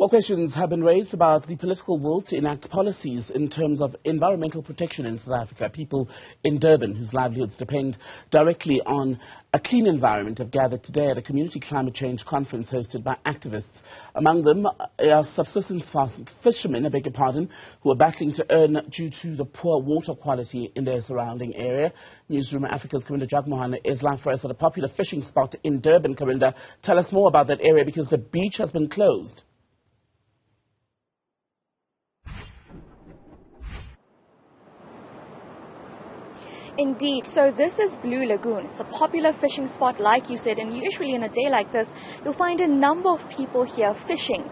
More questions have been raised about the political will to enact policies in terms of environmental protection in South Africa. People in Durban, whose livelihoods depend directly on a clean environment, have gathered today at a community climate change conference hosted by activists. Among them are subsistence fishermen, who are battling to earn due to the poor water quality in their surrounding area. Newzroom Afrika's Karinda Jagmohan is live for us at a popular fishing spot in Durban. Karinda, tell us more about that area because the beach has been closed. Indeed. So this is Blue Lagoon. It's a popular fishing spot, like you said, and usually in a day like this, you'll find a number of people here fishing.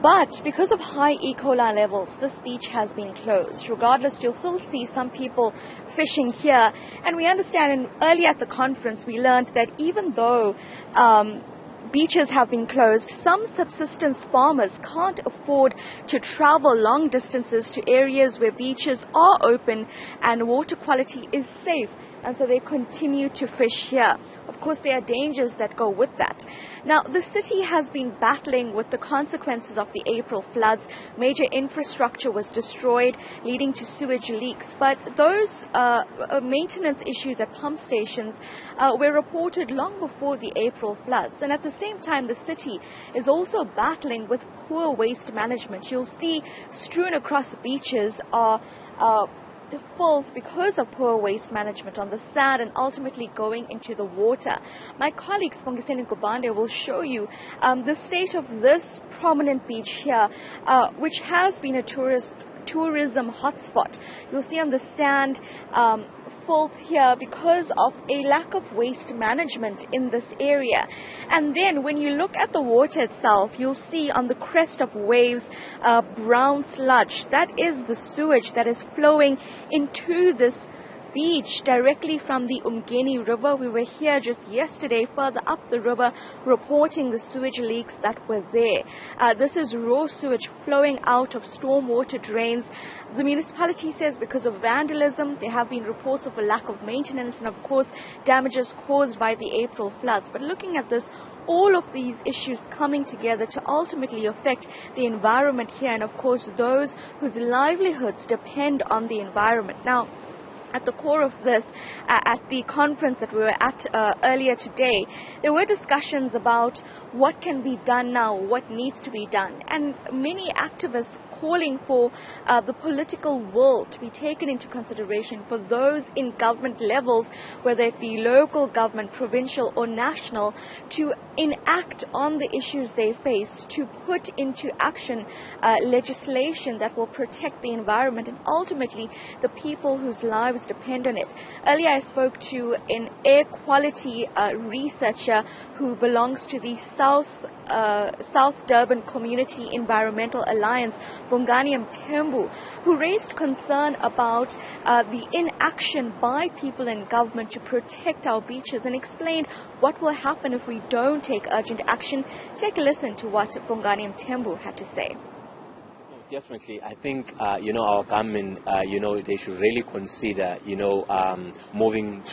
But because of high E. coli levels, this beach has been closed. Regardless, you'll still see some people fishing here. And we understand, and earlier at the conference, we learned that even though beaches have been closed, some subsistence farmers can't afford to travel long distances to areas where beaches are open and water quality is safe, and so they continue to fish here. Of course, there are dangers that go with that. Now, the city has been battling with the consequences of the April floods. Major infrastructure was destroyed, leading to sewage leaks. But those maintenance issues at pump stations were reported long before the April floods. And at the same time, the city is also battling with poor waste management. You'll see strewn across beaches are filth because of poor waste management on the sand and ultimately going into the water. My colleague Spongiseni Kubande will show you the state of this prominent beach here, which has been a tourism hotspot. You'll see on the sand filth here because of a lack of waste management in this area. And then when you look at the water itself, you'll see on the crest of waves brown sludge. That is the sewage that is flowing into this beach directly from the Umgeni River. We were here just yesterday further up the river reporting the sewage leaks that were there. This is raw sewage flowing out of stormwater drains. The municipality says because of vandalism, there have been reports of a lack of maintenance and of course damages caused by the April floods. But looking at this, all of these issues coming together to ultimately affect the environment here and of course those whose livelihoods depend on the environment. Now, at the core of this, at the conference that we were at earlier today, there were discussions about what can be done now, what needs to be done, and many activists calling for the political will to be taken into consideration for those in government levels, whether it be local government, provincial or national, to enact on the issues they face, to put into action legislation that will protect the environment and ultimately the people whose lives depend on it. Earlier I spoke to an air quality researcher who belongs to the South Durban Community Environmental Alliance, Bongani Mthembu, who raised concern about the inaction by people in government to protect our beaches and explained what will happen if we don't take urgent action. Take a listen to what Bongani Mthembu had to say. Definitely, I think our government, they should really consider, moving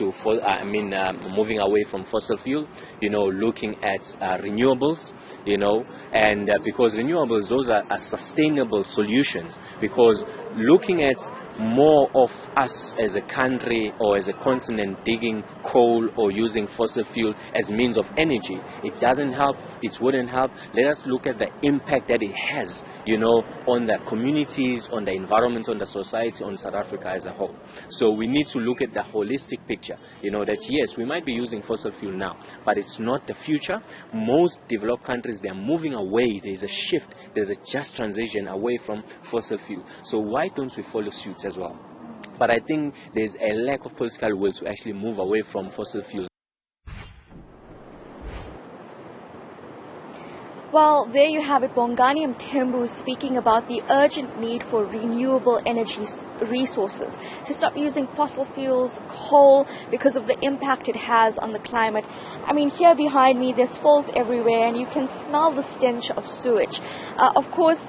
away from fossil fuel, looking at renewables, and because renewables, those are sustainable solutions. Because looking at more of us as a country or as a continent digging coal or using fossil fuel as means of energy, it doesn't help, it wouldn't help. Let us look at the impact that it has, on the communities, on the environment, on the society, on South Africa as a whole. So we need to look at the holistic picture, that yes, we might be using fossil fuel now, but it's not the future. Most developed countries, they're moving away. There's a shift, there's a just transition away from fossil fuel. So why don't we follow suit as well? But I think there's a lack of political will to actually move away from fossil fuels. Well, there you have it, Bongani Mthembu speaking about the urgent need for renewable energy resources, to stop using fossil fuels, coal, because of the impact it has on the climate. I mean, here behind me, there's filth everywhere, and you can smell the stench of sewage. Of course,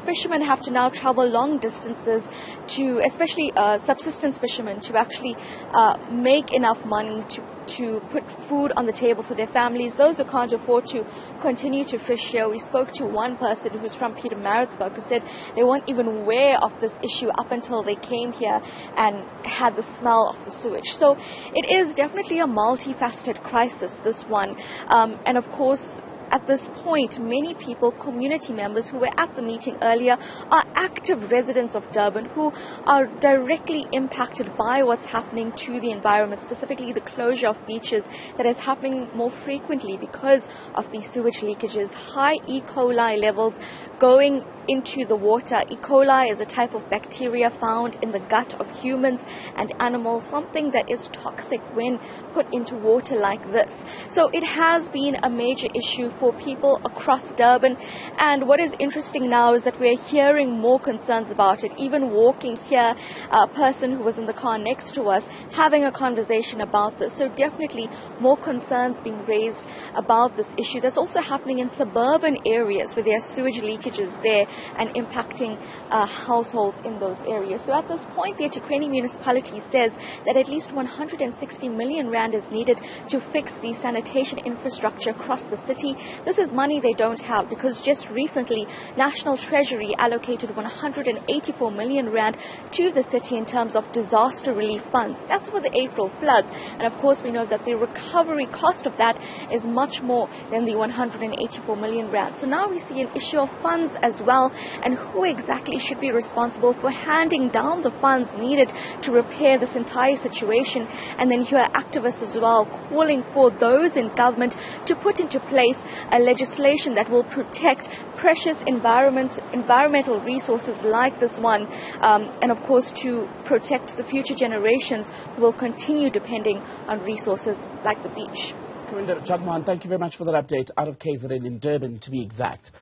fishermen have to now travel long distances to, especially subsistence fishermen, to actually make enough money to put food on the table for their families. Those who can't afford to continue to fish here. We spoke to one person who's from Pietermaritzburg who said they weren't even aware of this issue up until they came here and had the smell of the sewage. So it is definitely a multifaceted crisis, this one. And of course, at this point, many people, community members who were at the meeting earlier, are active residents of Durban who are directly impacted by what's happening to the environment, specifically the closure of beaches that is happening more frequently because of these sewage leakages. High E. coli levels going into the water. E. coli is a type of bacteria found in the gut of humans and animals, something that is toxic when put into water like this. So it has been a major issue for people across Durban, and what is interesting now is that we're hearing more concerns about it. Even walking here, a person who was in the car next to us having a conversation about this. So definitely more concerns being raised about this issue. That's also happening in suburban areas where there are sewage leakages there and impacting households in those areas. So at this point, the eThekwini municipality says that at least 160 million rand is needed to fix the sanitation infrastructure across the city. This is money they don't have because just recently, National Treasury allocated 184 million rand to the city in terms of disaster relief funds. That's for the April floods. And of course, we know that the recovery cost of that is much more than the 184 million rand. So now we see an issue of funds as well, and who exactly should be responsible for handing down the funds needed to repair this entire situation. And then here are activists as well calling for those in government to put into place a legislation that will protect precious environmental resources like this one, and of course to protect the future generations who will continue depending on resources like the beach. Karinda, Jagmohan, thank you very much for that update out of KZN in Durban, to be exact.